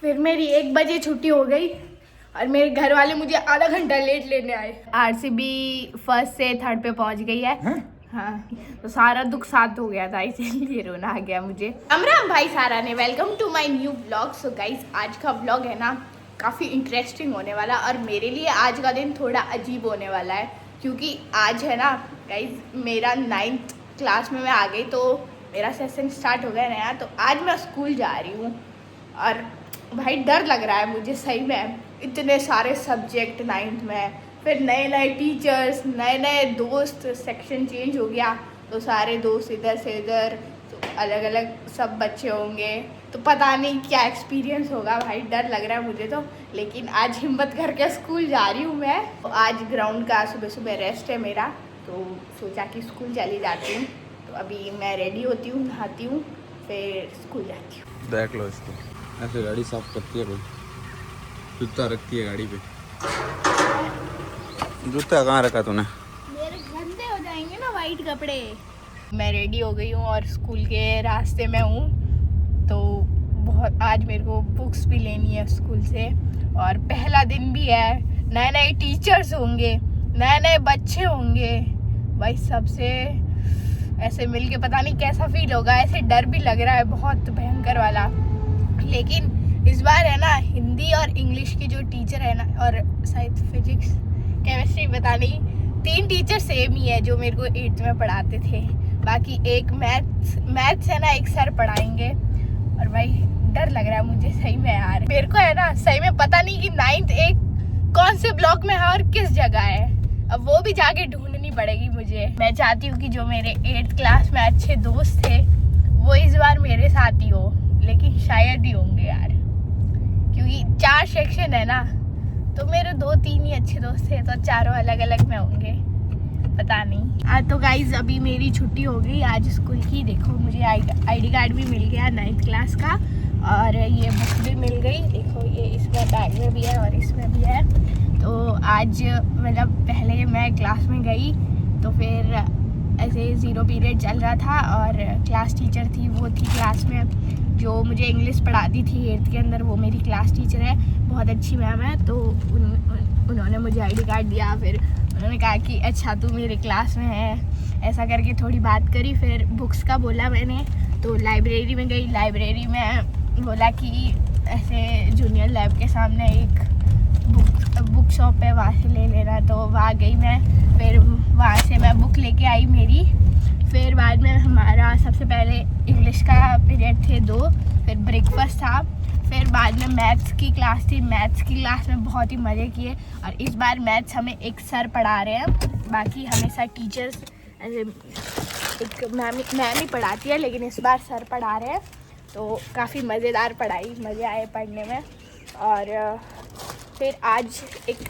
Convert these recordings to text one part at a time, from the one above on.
फिर मेरी 1 बजे छुट्टी हो गई और मेरे घर वाले मुझे आधा घंटा लेट लेने आए। आरसीबी फर्स्ट से थर्ड पे पहुंच गई है। हाँ, तो सारा दुख साथ हो गया था, इसीलिए रोना आ गया मुझे। राम भाई सारा ने welcome to my new blog. So guys, आज का ब्लॉग है ना काफ़ी इंटरेस्टिंग होने वाला और मेरे लिए आज का दिन थोड़ा अजीब होने वाला है, क्योंकि आज है ना गाइस मेरा 9th क्लास में मैं आ गई, तो मेरा सेशन स्टार्ट हो गया नया। तो आज मैं स्कूल जा रही हूँ और भाई डर लग रहा है मुझे सही में। इतने सारे सब्जेक्ट 9th में, फिर नए नए टीचर्स, नए नए दोस्त, सेक्शन चेंज हो गया तो सारे दोस्त इधर से इधर, तो अलग अलग सब बच्चे होंगे, तो पता नहीं क्या एक्सपीरियंस होगा। भाई डर लग रहा है मुझे तो, लेकिन आज हिम्मत करके स्कूल जा रही हूँ मैं। तो आज ग्राउंड का सुबह सुबह रेस्ट है मेरा, तो सोचा कि स्कूल चली जाती हूँ। तो अभी मैं रेडी होती हूँ, नहाती हूँ, फिर स्कूल जाती हूँ। देख लो इसको, ऐसे गाड़ी साफ करती है कोई, जूता रखती है गाड़ी पे। जूता कहाँ रखा तूने? मेरे गंदे हो जाएंगे ना वाइट कपड़े। मैं रेडी हो गई हूँ और स्कूल के रास्ते में हूँ। तो बहुत आज मेरे को बुक्स भी लेनी है स्कूल से, और पहला दिन भी है, नए नए टीचर्स होंगे, नए नए बच्चे होंगे। भाई सबसे ऐसे मिलके पता नहीं कैसा फील होगा, ऐसे डर भी लग रहा है बहुत भयंकर वाला। लेकिन इस बार है ना हिंदी और इंग्लिश की जो टीचर है ना, और शायद फिजिक्स केमिस्ट्री पता नहीं, 3 टीचर सेम ही है जो मेरे को 8th में पढ़ाते थे। बाकी एक मैथ्स है ना, एक सर पढ़ाएंगे। और भाई डर लग रहा है मुझे सही में यार। मेरे को है ना सही में पता नहीं कि 9th एक कौन से ब्लॉक में है और किस जगह है। अब वो भी जाके ढूंढनी पड़ेगी मुझे। मैं चाहती हूँ कि जो मेरे 8th क्लास में अच्छे दोस्त थे वो इस बार मेरे साथ ही हो, लेकिन शायद ही होंगे यार, क्योंकि 4 सेक्शन है ना, तो मेरे 2-3 ही अच्छे दोस्त थे, तो चारों अलग अलग में होंगे, पता नहीं। आज तो गाइज अभी मेरी छुट्टी हो गई आज स्कूल की। देखो मुझे आईडी कार्ड भी मिल गया 9th क्लास का, और ये बुक भी मिल गई। देखो ये इसमें बैग में भी है और इसमें भी है। तो आज मतलब पहले मैं क्लास में गई तो फिर ऐसे 0 पीरियड चल रहा था, और क्लास टीचर थी, वो थी क्लास में जो मुझे इंग्लिश पढ़ाती थी 8th के अंदर, वो मेरी क्लास टीचर है, बहुत अच्छी मैम है। तो उन्होंने मुझे आईडी कार्ड दिया, फिर उन्होंने कहा कि अच्छा तू मेरे क्लास में है, ऐसा करके थोड़ी बात करी। फिर बुक्स का बोला मैंने, तो लाइब्रेरी में गई। लाइब्रेरी में बोला कि ऐसे जूनियर लैब के सामने एक बुक शॉप है, वहाँ से ले लेना। तो वहाँ गई मैं, फिर वहाँ से मैं बुक लेके आई मेरी। फिर बाद में हमारा सबसे पहले इंग्लिश का पीरियड थे 2, फिर ब्रेकफास्ट था, फिर बाद में मैथ्स की क्लास थी। मैथ्स की क्लास में बहुत ही मज़े किए, और इस बार मैथ्स हमें एक सर पढ़ा रहे हैं, बाकी हमेशा टीचर्स ऐसे एक मैम ही पढ़ाती है, लेकिन इस बार सर पढ़ा रहे हैं। तो काफ़ी मज़ेदार पढ़ाई, मज़े आए पढ़ने में। और फिर आज एक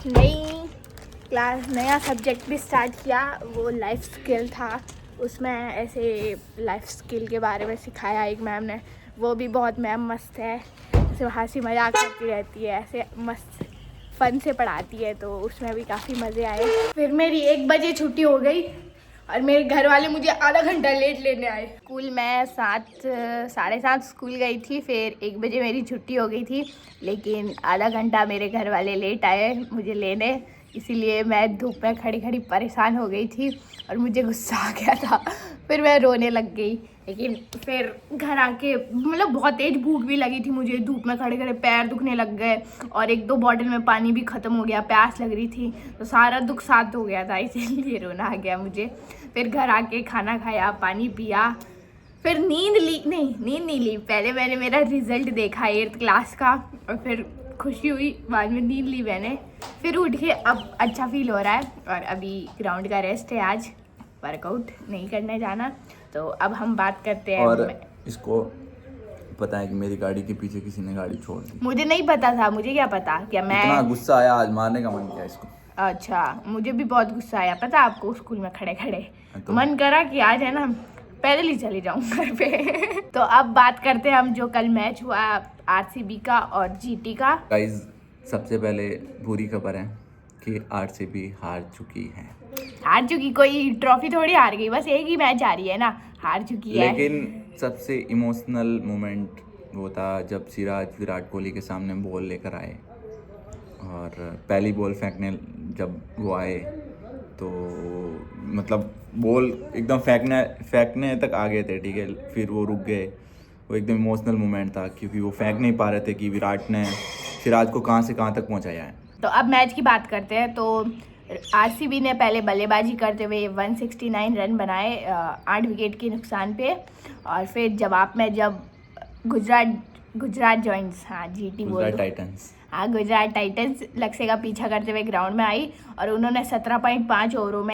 नया सब्जेक्ट भी स्टार्ट किया, वो लाइफ स्किल था। उसमें ऐसे लाइफ स्किल के बारे में सिखाया एक मैम ने, वो भी बहुत मैम मस्त है, ऐसे हंसी मजाक करती रहती है, ऐसे मस्त फन से पढ़ाती है, तो उसमें भी काफ़ी मज़े आए। फिर मेरी 1 बजे छुट्टी हो गई और मेरे घर वाले मुझे आधा घंटा लेट लेने आए। स्कूल मैं 7-7:30 स्कूल गई थी, फिर 1 बजे मेरी छुट्टी हो गई थी, लेकिन आधा घंटा मेरे घर वाले लेट आए मुझे लेने, इसीलिए मैं धूप में खड़ी खड़ी परेशान हो गई थी और मुझे गुस्सा आ गया था। फिर मैं रोने लग गई, लेकिन फिर घर आके मतलब बहुत तेज़ भूख भी लगी थी मुझे, धूप में खड़े खड़े पैर दुखने लग गए, और 1-2 बॉटल में पानी भी ख़त्म हो गया, प्यास लग रही थी, तो सारा दुख साथ हो गया था, इसीलिए रोना आ गया मुझे। फिर घर आके खाना खाया, पानी पिया, फिर नींद नहीं ली। पहले मैंने मेरा रिज़ल्ट देखा 8th क्लास का, और फिर खुशी हुई, बाद में नींद ली मैंने, फिर उठ के अब अच्छा फील हो रहा है। और अभी ग्राउंड का रेस्ट है, आज वर्कआउट नहीं करने जाना। तो अब हम बात करते हैं। और इसको पता है कि मेरी गाड़ी के पीछे किसी ने गाड़ी छोड़ दी। मुझे नहीं पता था, मुझे क्या पता, क्या मैं इतना गुस्सा आया, आज मारने का मन किया इसको। अच्छा, मुझे भी बहुत गुस्सा आया, पता आपको, स्कूल में खड़े खड़े तो मन करा कि आज है ना पैदल ही चले जाऊँ घर पे। तो अब बात करते हैं हम जो कल मैच हुआ आरसीबी का और जीटी का। गाइस, सबसे पहले बुरी खबर है कि आरसीबी हार चुकी है। हार चुकी? कोई ट्रॉफी थोड़ी हार गई, बस एक ही मैच आ रही है ना, हार चुकी है। लेकिन सबसे इमोशनल मोमेंट वो था जब सिराज विराट कोहली के सामने बॉल लेकर आए और पहली बॉल फेंकने जब वो आए तो मतलब बॉल एकदम फेंकने तक आ गए थे, ठीक है, फिर वो रुक गए। वो एकदम इमोशनल मोमेंट था क्योंकि वो फेंक नहीं पा रहे थे कि विराट ने सिराज को कहाँ से कहाँ तक पहुँचाया है। तो अब मैच की बात करते हैं। तो आरसीबी ने पहले बल्लेबाजी करते हुए 169 रन बनाए 8 विकेट के नुकसान पे, और फिर जवाब में जब गुजरात जॉइंट्स, हाँ जीटी बोल गुजरात दो, टाइटंस, हाँ गुजरात टाइटंस लक्ष्य का पीछा करते हुए ग्राउंड में आई और उन्होंने 17.5 ओवरों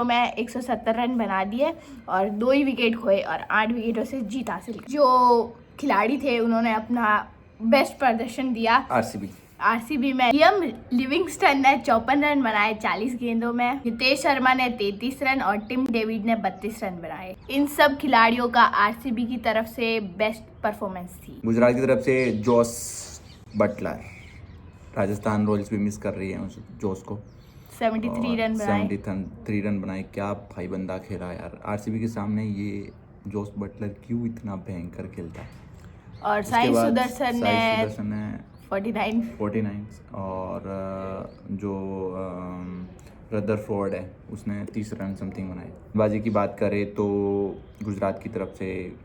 में 170 रन बना दिए और 2 ही विकेट खोए और 8 विकेटों से जीत हासिल की। जो खिलाड़ी थे उन्होंने अपना बेस्ट प्रदर्शन दिया। आरसीबी में लियम लिविंगस्टन ने 54 रन बनाए 40 गेंदों में, हितेश शर्मा ने 33 रन और टिम डेविड ने 32 रन बनाए। इन सब खिलाड़ियों का आरसीबी की तरफ से बेस्ट परफॉर्मेंस थी। गुजरात की तरफ से जोस बटलर, राजस्थान रॉयल्स भी मिस कर रही है उस जोस को। 73 रन बनाए, 73 रन बनाए। क्या भाई बंदा खेला यार। आरसीबी के सामने ये जोस बटलर क्यों इतना भयंकर खेलता है। और साई सुदर्शन ने 49 और जो रदरफोर्ड है उसने 30 रन समथिंग बनाए। बाजी की बात करें तो गुजरात की तरफ से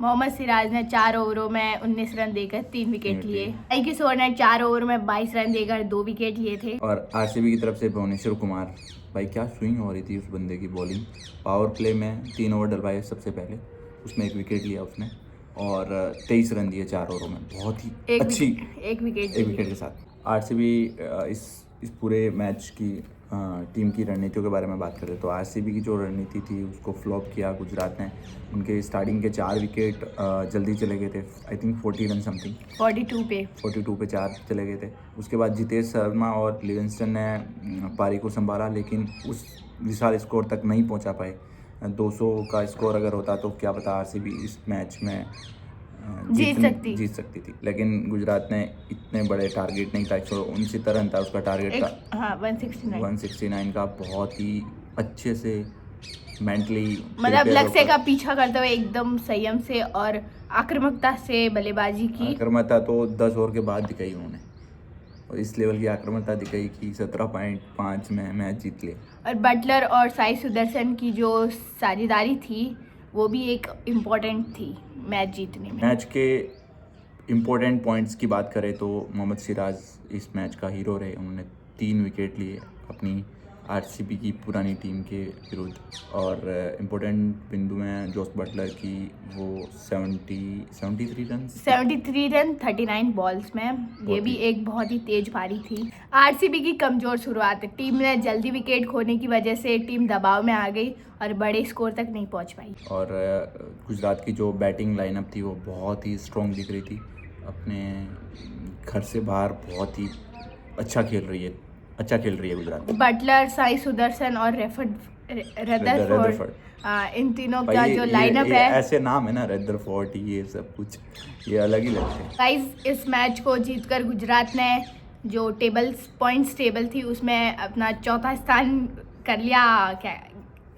मोहम्मद सिराज ने 4 ओवरों में 19 रन देकर 3 विकेट लिए। साई किशोर ने 4 ओवर में 22 रन देकर 2 विकेट लिए थे। और आरसीबी की तरफ से भुवनेश्वर कुमार, भाई क्या स्विंग हो रही थी उस बंदे की बॉलिंग। पावर प्ले में 3 ओवर डलवाए सबसे पहले, उसमें 1 विकेट लिया उसने और 23 रन दिए 4 ओवरों में। बहुत ही अच्छी एक विकेट के साथ। आरसीबी इस पूरे मैच की टीम की रणनीतियों के बारे में बात करें तो आरसीबी की जो रणनीति थी उसको फ्लॉप किया गुजरात ने। उनके स्टार्टिंग के 4 विकेट जल्दी चले गए थे, आई थिंक 40 रन समथिंग, 42 पे 4 चले गए थे। उसके बाद जितेश शर्मा और लिविंगस्टन ने पारी को संभाला लेकिन उस विशाल स्कोर तक नहीं पहुंचा पाए। 200 का स्कोर अगर होता तो क्या पता आरसीबी इस मैच में जीत सकती थी, लेकिन गुजरात ने इतने बड़े टारगेट नहीं था। 169 रन था उसका टारगेट था, हाँ 169 का बहुत ही अच्छे से मेंटली मतलब लक्ष्य का पीछा करते हुए एकदम संयम से और आक्रामकता से बल्लेबाजी की। आक्रामकता तो 10 ओवर के बाद दिखाई उन्होंने, और इस लेवल की आक्रामकता दिखाई कि 17.5 में मैच जीत लिया। और बटलर और साई सुदर्शन की जो साझेदारी थी वो भी एक इम्पोर्टेंट थी मैच जीतने में। मैच के इम्पोर्टेंट पॉइंट्स की बात करें तो मोहम्मद सिराज इस मैच का हीरो रहे। उन्होंने 3 विकेट लिए अपनी आरसीबी की पुरानी टीम के विरुद्ध। और इम्पोर्टेंट बिंदु में जोस बटलर की वो 73 रन 39 बॉल्स में, ये भी एक बहुत ही तेज पारी थी। आरसीबी की कमज़ोर शुरुआत, टीम ने जल्दी विकेट खोने की वजह से टीम दबाव में आ गई और बड़े स्कोर तक नहीं पहुंच पाई। और गुजरात की जो बैटिंग लाइनअप थी वो बहुत ही स्ट्रॉन्ग दिख रही थी। अपने घर से बाहर बहुत ही अच्छा खेल रही है गुजरात। बटलर, साई सुदर्शन और रदरफोर्ड, इन तीनों का जो लाइनअप है, ऐसे नाम है ना, रदरफोर्ड, ये सब कुछ ये अलग ही लगते हैं। गाइस इस मैच को जीतकर गुजरात ने जो पॉइंट्स टेबल थी उसमें अपना चौथा स्थान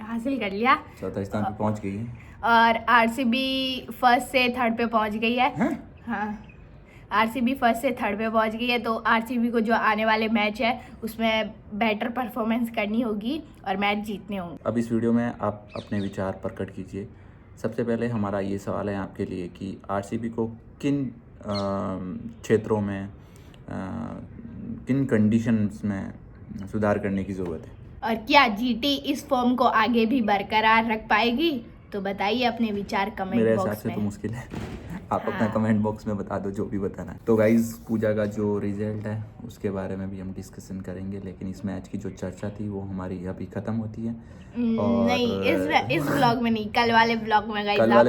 हासिल कर लिया। चौथा स्थान पे पहुंच गई है और आरसीबी फर्स्ट से थर्ड पे पहुंच गई है। हाँ, आरसीबी फर्स्ट से थर्ड पे पहुंच गई है। तो आरसीबी को जो आने वाले मैच है उसमें बेटर परफॉर्मेंस करनी होगी और मैच जीतने होंगे। अब इस वीडियो में आप अपने विचार प्रकट कीजिए। सबसे पहले हमारा ये सवाल है आपके लिए कि आरसीबी को किन क्षेत्रों में किन कंडीशंस में सुधार करने की ज़रूरत है, और क्या जीटी इस फॉर्म को आगे भी बरकरार रख पाएगी? तो बताइए अपने विचार कमेंट बॉक्स में। मेरे हिसाब से तो मुश्किल है, आप अपना कमेंट बॉक्स में बता दो जो भी बताना है। तो गाइज पूजा का जो रिजल्ट है उसके बारे में भी हम डिस्कशन करेंगे, लेकिन इस मैच की जो चर्चा थी वो हमारी अभी खत्म होती है। और नहीं, इस ब्लॉग में नहीं, कल वाले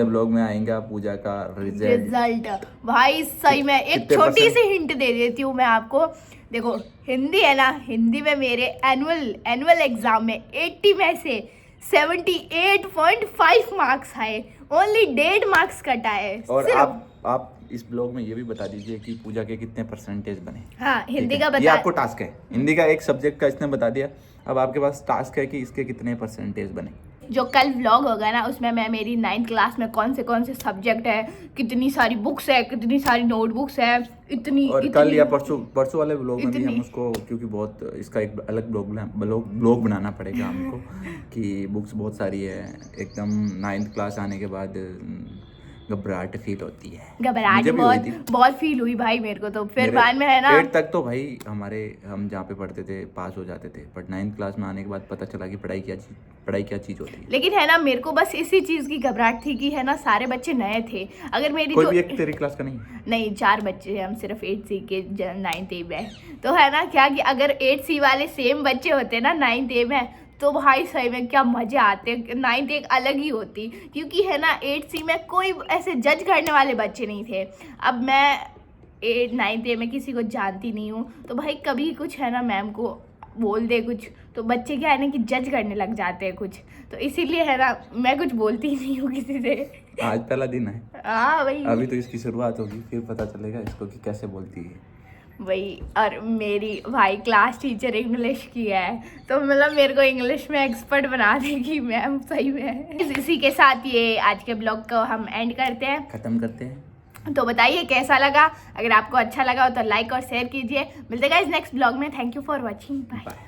ब्लॉग में आएगा पूजा का रिजल्ट। भाई सही में एक छोटी सी हिंट दे देती हूँ मैं आपको। देखो हिंदी है ना, हिंदी में मेरे एनुअल एग्जाम में 80 में से 78.5 मार्क्स आए, ओनली 1.5 मार्क्स कटा है। और आप इस ब्लॉग में ये भी बता दीजिए कि पूजा के कितने परसेंटेज बने। हाँ, हिंदी का बता, ये आपको टास्क है। हिंदी का एक सब्जेक्ट का इसने बता दिया, अब आपके पास टास्क है कि इसके कितने परसेंटेज बने। जो कल व्लॉग होगा ना उसमें मैं मेरी 9th क्लास में कौन से सब्जेक्ट है, कितनी सारी बुक्स है, कितनी सारी नोटबुक्स है, और कल या परसों वाले ब्लॉग में भी हम इतनी। उसको, क्योंकि बहुत इसका एक अलग ब्लॉग बनाना पड़ेगा हमको कि बुक्स बहुत सारी है। एकदम 9th क्लास आने के बाद घबराहट फील होती है। घबराहट मुझे भी हुई थी। बहुत फील हुई भाई मेरे को तो। फिर मेरे बाद में है ना 8 तक तो भाई हम जहाँ पे पढ़ते थे पास हो जाते थे, बट 9th क्लास में आने के बाद पता चला कि पढ़ाई क्या चीज़ होती है। लेकिन है ना मेरे को बस इसी चीज़ की घबराहट थी कि है ना सारे बच्चे नए थे। अगर मेरी कोई तो भी एक तेरी क्लास का नहीं 4 बच्चे हैं, हम सिर्फ 8C के 9th A में। तो है ना क्या कि अगर 8C वाले सेम बच्चे होते ना 9th A में तो भाई सही में क्या मजे आते। 9th एक अलग ही होती, क्योंकि है ना 8C में कोई ऐसे जज करने वाले बच्चे नहीं थे। अब मैं 9th A में किसी को जानती नहीं हूँ, तो भाई कभी कुछ है ना मैम को बोल दे कुछ तो बच्चे क्या है ना कि जज करने लग जाते हैं कुछ, तो इसीलिए है ना मैं कुछ बोलती नहीं हूँ किसी से। आज पहला दिन है। हाँ भाई, अभी तो इसकी शुरुआत होगी, फिर पता चलेगा इसको कि कैसे बोलती है वही। और मेरी भाई क्लास टीचर इंग्लिश की है, तो मतलब मेरे को इंग्लिश में एक्सपर्ट बना देगी मैम सही में। इसी के साथ ये आज के ब्लॉग को हम एंड करते हैं, ख़त्म करते हैं। तो बताइए कैसा लगा। अगर आपको अच्छा लगा हो तो लाइक और शेयर कीजिए। मिलते हैं गाइस नेक्स्ट ब्लॉग में। Thank you for watching, bye.